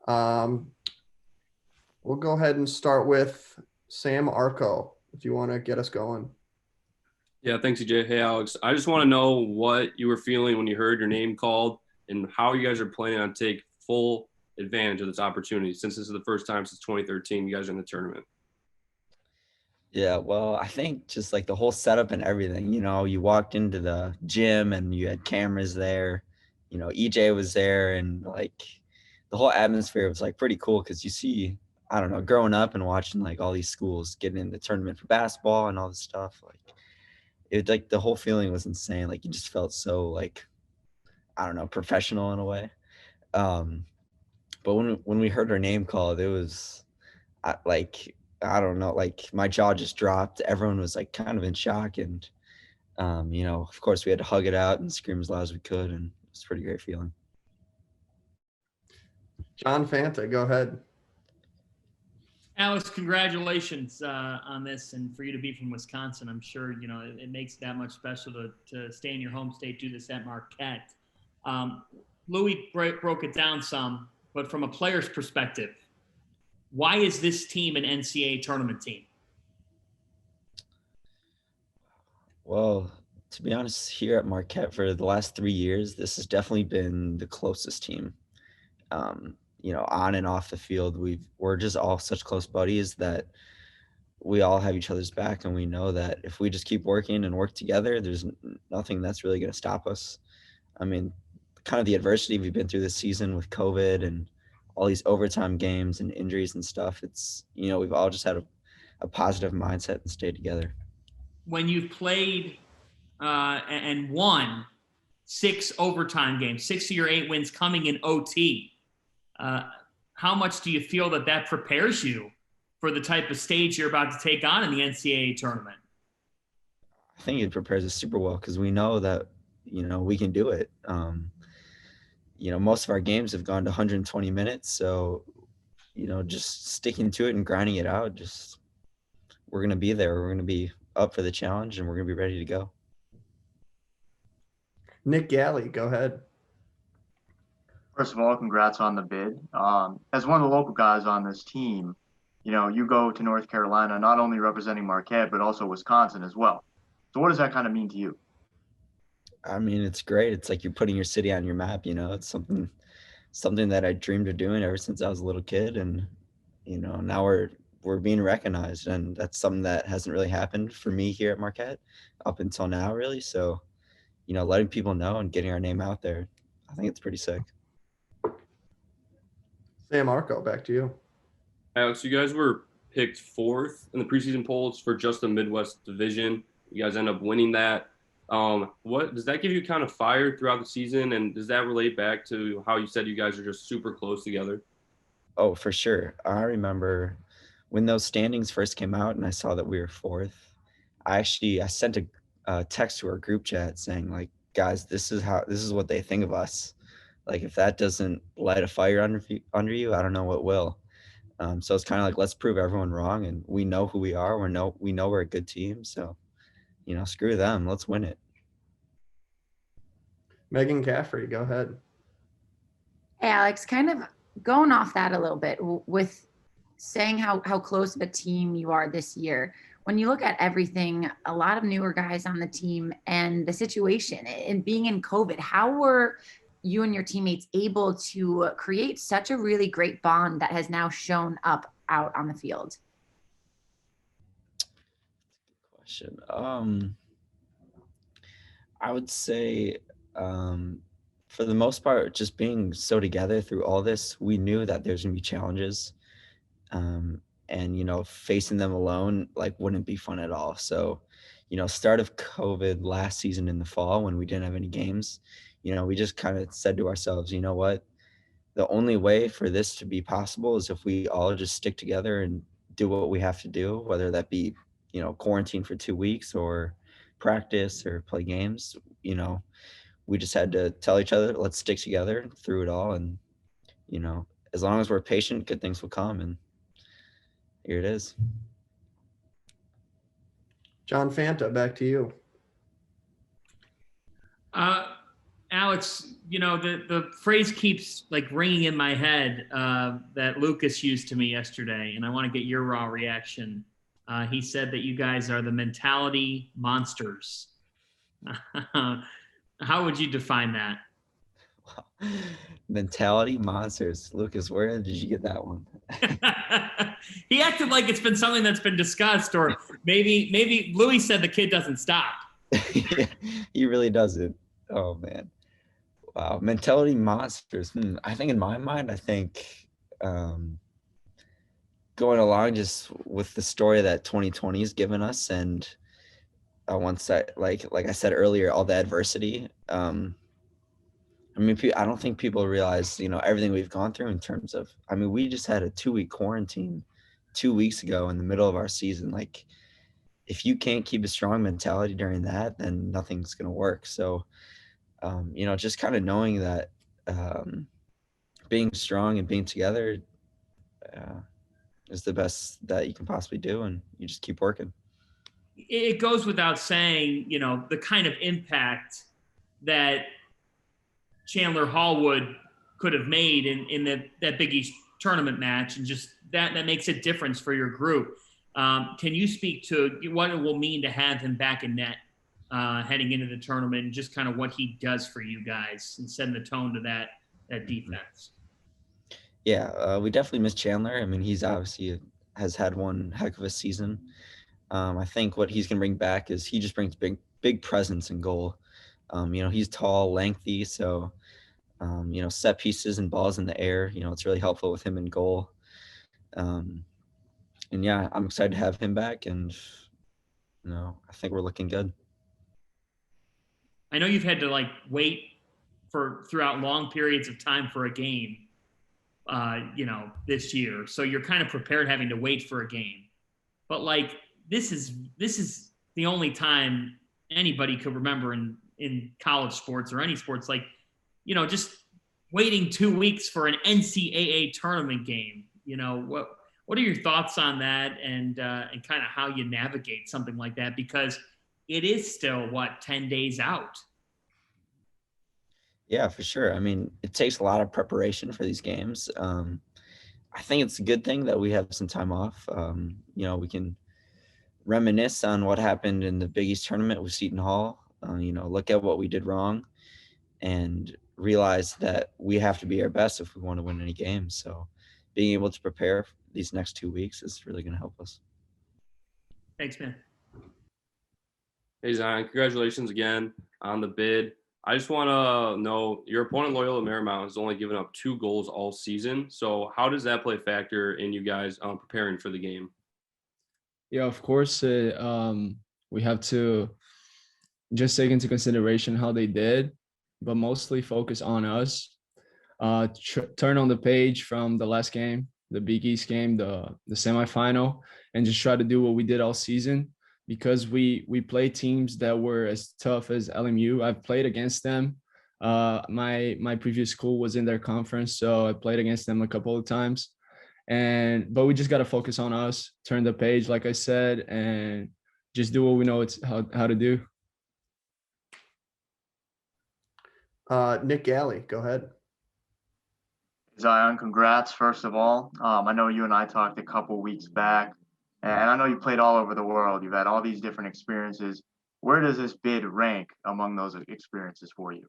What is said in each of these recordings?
Um, we'll go ahead and start with Sam Arco, if you want to get us going. Yeah, thanks, EJ. Hey, Alex. I just want to know what you were feeling when you heard your name called and how you guys are planning on take full advantage of this opportunity since this is the first time since 2013 you guys are in the tournament. Yeah, well, I think just like the whole setup and everything, you walked into the gym and you had cameras there, EJ was there, and like the whole atmosphere was like pretty cool because you see, I don't know, growing up and watching like all these schools getting in the tournament for basketball and all this stuff, like it, like the whole feeling was insane. Like you just felt so like, I don't know, professional in a way. Um, but when we heard her name called, it was like, I don't know, like my jaw just dropped. Everyone was like kind of in shock, and of course we had to hug it out and scream as loud as we could, and it was a pretty great feeling. John Fanta, go ahead. Alex, congratulations on this, and for you to be from Wisconsin, I'm sure it makes it that much special to stay in your home state, do this at Marquette. Louis broke it down some, but from a player's perspective, why is this team an NCAA tournament team? Well, to be honest, here at Marquette for the last 3 years, this has definitely been the closest team. On and off the field, we're just all such close buddies that we all have each other's back, and we know that if we just keep working and work together, there's nothing that's really going to stop us. I mean, kind of the adversity we've been through this season with COVID and all these overtime games and injuries and stuff, it's, we've all just had a positive mindset and stayed together. When you've played and won 6 overtime games, 6 of your 8 wins coming in OT, how much do you feel that prepares you for the type of stage you're about to take on in the NCAA tournament? I think it prepares us super well because we know that, we can do it. Most of our games have gone to 120 minutes. So, just sticking to it and grinding it out, we're going to be there. We're going to be up for the challenge, and we're going to be ready to go. Nick Galley, go ahead. First of all, congrats on the bid. As one of the local guys on this team, you go to North Carolina, not only representing Marquette, but also Wisconsin as well. So what does that kind of mean to you? I mean, it's great. It's like you're putting your city on your map, it's something that I dreamed of doing ever since I was a little kid. And, now we're being recognized, and that's something that hasn't really happened for me here at Marquette up until now, really. So, letting people know and getting our name out there, I think it's pretty sick. Sam Arco, back to you. Alex, you guys were picked 4th in the preseason polls for just the Midwest Division. You guys end up winning that. What does that give you kind of fire throughout the season, and does that relate back to how you said you guys are just super close together? Oh, for sure. I remember when those standings first came out and I saw that we were 4th. I sent a text to our group chat saying, like, guys, this is what they think of us. Like, if that doesn't light a fire under you, I don't know what will. So it's kind of like, let's prove everyone wrong, and we know who we are. We know we're a good team. So, screw them. Let's win it. Megan Caffrey, go ahead. Hey, Alex, kind of going off that a little bit with saying how close of a team you are this year. When you look at everything, a lot of newer guys on the team and the situation and being in COVID, how were you and your teammates able to create such a really great bond that has now shown up out on the field? Good question. I would say, for the most part, just being so together through all this, we knew that there's gonna be challenges, and facing them alone like wouldn't be fun at all. So, start of COVID last season in the fall when we didn't have any games, we just kind of said to ourselves, you know what, the only way for this to be possible is if we all just stick together and do what we have to do, whether that be, quarantine for 2 weeks or practice or play games. We just had to tell each other, let's stick together through it all. And, as long as we're patient, good things will come. And here it is. John Fanta, back to you. Alex, the phrase keeps like ringing in my head that Lucas used to me yesterday, and I want to get your raw reaction. He said that you guys are the mentality monsters. How would you define that? Mentality monsters. Lucas, where did you get that one? He acted like it's been something that's been discussed, or maybe Louis said the kid doesn't stop. Yeah, he really doesn't. Oh man. Wow. Mentality monsters. I think in my mind, going along just with the story that 2020 has given us, and once like I said earlier, all the adversity. I don't think people realize, everything we've gone through in terms of, we just had a 2-week quarantine 2 weeks ago in the middle of our season. Like, if you can't keep a strong mentality during that, then nothing's going to work. So, just kind of knowing that being strong and being together is the best that you can possibly do, and you just keep working. It goes without saying, the kind of impact that Chandler Hallwood could have made in that Big East tournament match, and just that makes a difference for your group. Can you speak to what it will mean to have him back in net heading into the tournament, and just kind of what he does for you guys and setting the tone to that defense? Yeah, we definitely miss Chandler. He's obviously has had one heck of a season. I think what he's gonna bring back is he just brings big presence in goal. He's tall, lengthy, so set pieces and balls in the air, it's really helpful with him in goal. And yeah, I'm excited to have him back, and I think we're looking good. I know you've had to wait throughout long periods of time for a game, this year. So you're kind of prepared having to wait for a game. But this is the only time anybody could remember in college sports or any sports, just waiting 2 weeks for an NCAA tournament game. What are your thoughts on that, and kind of how you navigate something like that? Because it is still 10 days out. Yeah, for sure. It takes a lot of preparation for these games. I think it's a good thing that we have some time off. We can reminisce on what happened in the Big East tournament with Seton Hall. Look at what we did wrong, and realize that we have to be our best if we want to win any games. So being able to prepare for these next 2 weeks is really going to help us. Thanks, man. Hey, Zyan, congratulations again on the bid. I just want to know, your opponent, Loyola Marymount, has only given up 2 goals all season. So how does that play a factor in you guys preparing for the game? Yeah, of course, we have to just take into consideration how they did, but mostly focus on us. Turn on the page from the last game, the Big East game, the semifinal, and just try to do what we did all season, because we play teams that were as tough as LMU. I've played against them. My previous school was in their conference, so I played against them a couple of times. But we just got to focus on us, turn the page, like I said, and just do what we know it's how to do. Nick Galley, go ahead. Zyan, congrats, first of all. I know you and I talked a couple weeks back, and I know you played all over the world. You've had all these different experiences. Where does this bid rank among those experiences for you?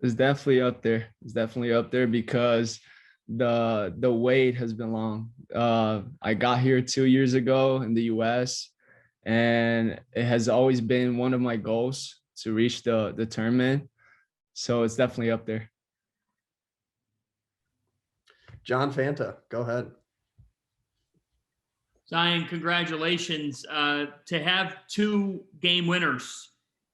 It's definitely up there. It's definitely up there because the wait has been long. I got here 2 years ago in the US, and it has always been one of my goals to reach the tournament. So it's definitely up there. John Fanta, go ahead. Zyan, congratulations. To have 2 game winners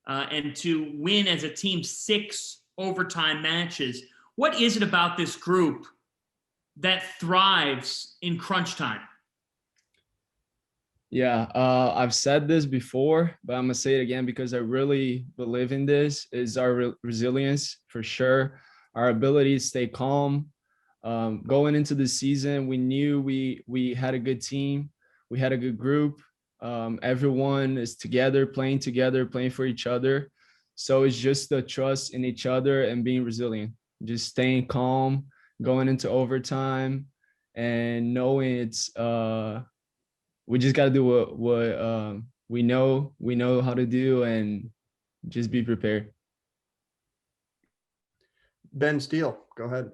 and to win as a team 6 overtime matches. What is it about this group that thrives in crunch time? Yeah, I've said this before, but I'm gonna say it again because I really believe in this, is our resilience for sure. Our ability to stay calm. Going into the season, we knew we had a good team. We had a good group. Everyone is together, playing for each other. So it's just the trust in each other and being resilient, just staying calm, going into overtime, and knowing it's we just got to do what we know how to do, and just be prepared. Ben Steele, go ahead.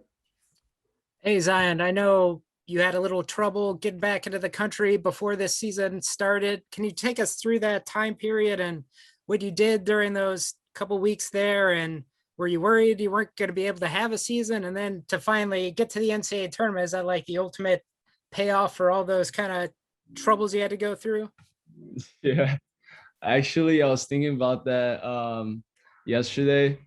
Hey, Zyan, I know you had a little trouble getting back into the country before this season started. Can you take us through that time period and what you did during those couple weeks there? And were you worried you weren't going to be able to have a season? And then to finally get to the NCAA tournament, is that like the ultimate payoff for all those kind of troubles you had to go through? Yeah, actually, I was thinking about that yesterday,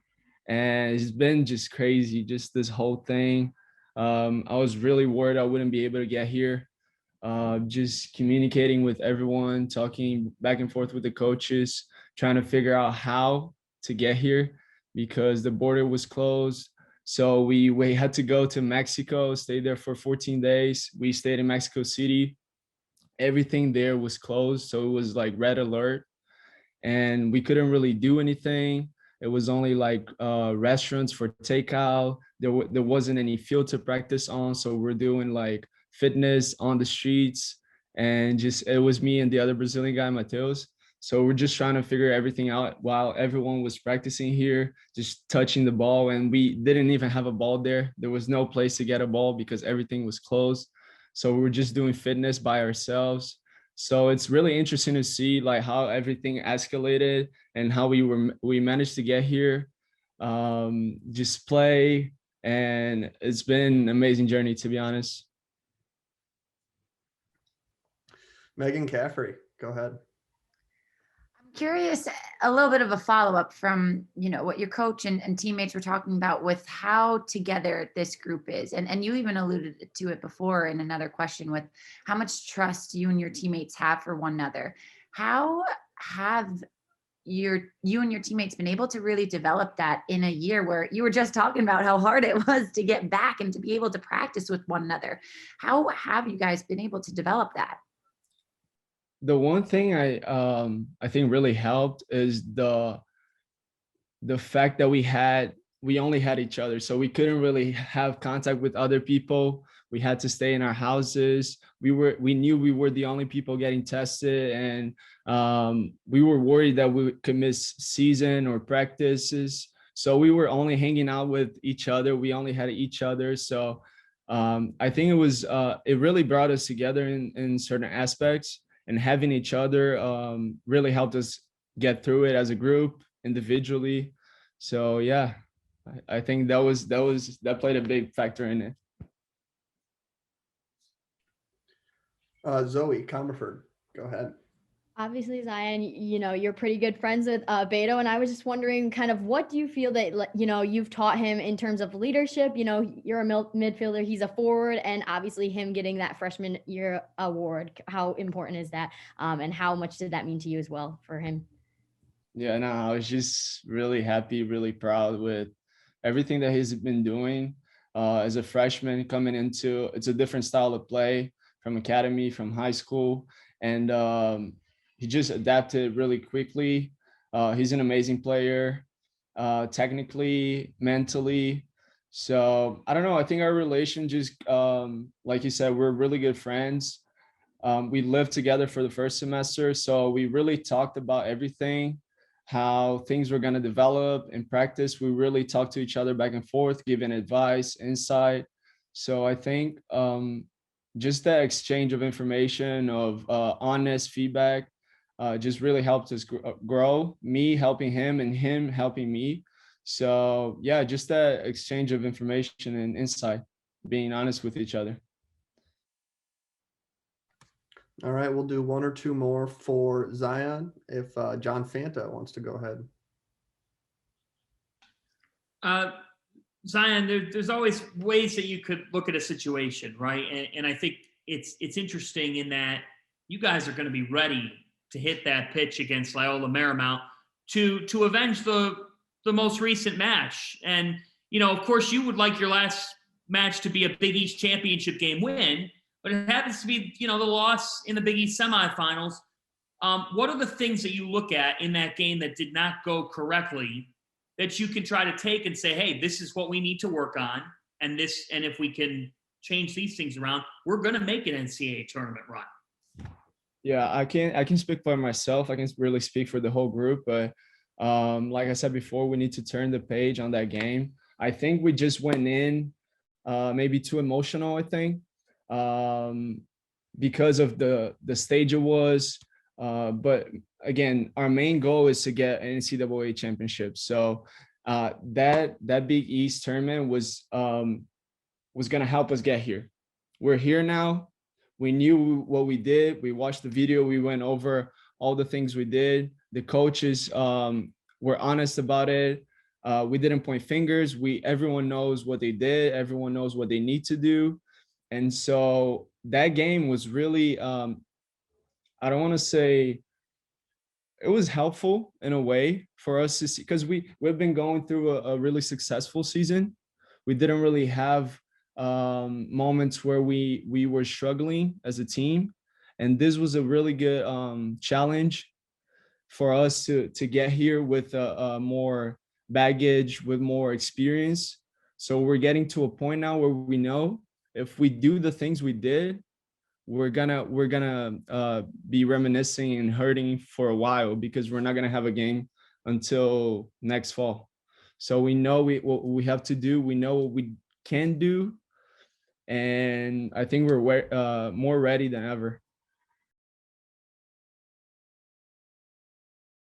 and it's been just crazy, just this whole thing. I was really worried I wouldn't be able to get here. Just communicating with everyone, talking back and forth with the coaches, trying to figure out how to get here because the border was closed. So we had to go to Mexico, stay there for 14 days. We stayed in Mexico City. Everything there was closed, so it was like red alert, and we couldn't really do anything. It was only like restaurants for takeout. There wasn't any field to practice on, so we're doing like fitness on the streets, and just it was me and the other Brazilian guy, Mateus. So we're just trying to figure everything out while everyone was practicing here, just touching the ball, and we didn't even have a ball there. There was no place to get a ball because everything was closed. So we were just doing fitness by ourselves. So it's really interesting to see like how everything escalated and how we managed to get here, just play, and it's been an amazing journey, to be honest. Megan Caffrey, go ahead. Curious, a little bit of a follow-up from what your coach and teammates were talking about with how together this group is, and you even alluded to it before in another question with how much trust you and your teammates have for one another. How have you and your teammates been able to really develop that in a year where you were just talking about how hard it was to get back and to be able to practice with one another? How have you guys been able to develop that? The one thing I think really helped is the fact that we only had each other, so we couldn't really have contact with other people. We had to stay in our houses. We knew we were the only people getting tested, and we were worried that we could miss season or practices. So we were only hanging out with each other. We only had each other. So I think it really brought us together in certain aspects. And having each other really helped us get through it as a group, individually. So yeah, I think that played a big factor in it. Zoe Comerford, go ahead. Obviously, Zyan, you're pretty good friends with Beto, and I was just wondering kind of what do you feel that, you've taught him in terms of leadership? You're a midfielder, he's a forward, and obviously him getting that freshman year award. How important is that? And how much did that mean to you as well for him? Yeah, no, I was just really happy, really proud with everything that he's been doing as a freshman coming into. It's a different style of play from academy, from high school, and he just adapted really quickly. He's an amazing player, technically, mentally. So I don't know. I think our relation just, like you said, we're really good friends. We lived together for the first semester, so we really talked about everything, how things were going to develop in practice. We really talked to each other back and forth, giving advice, insight. So I think just that exchange of information, of honest feedback, just really helped us grow, me helping him and him helping me. So yeah, just that exchange of information and insight, being honest with each other. All right, we'll do one or two more for Zyan if John Fanta wants to go ahead. Zyan, there's always ways that you could look at a situation, right? And I think it's interesting in that you guys are going to be ready to hit that pitch against Loyola Marymount to avenge the most recent match. And, of course, you would like your last match to be a Big East championship game win, but it happens to be, the loss in the Big East semifinals. What are the things that you look at in that game that did not go correctly that you can try to take and say, hey, this is what we need to work on, and if we can change these things around, we're going to make an NCAA tournament run? Yeah, I can speak for myself. I can really speak for the whole group, but like I said before, we need to turn the page on that game. I think we just went in maybe too emotional, I think, because of the stage it was. But again, our main goal is to get an NCAA championship. So that Big East tournament was going to help us get here. We're here now. We knew what we did. We watched the video. We went over all the things we did. The coaches were honest about it. We didn't point fingers. Everyone knows what they did. Everyone knows what they need to do. And so that game was really, I don't want to say it was helpful in a way for us to see, because we've been going through a really successful season. We didn't really have moments where we were struggling as a team, and this was a really good challenge for us to get here with a more baggage, with more experience. So we're getting to a point now where we know if we do the things we did, we're gonna be reminiscing and hurting for a while, because we're not gonna have a game until next fall. So we know what we have to do. We know what we can do, and I think we're more ready than ever.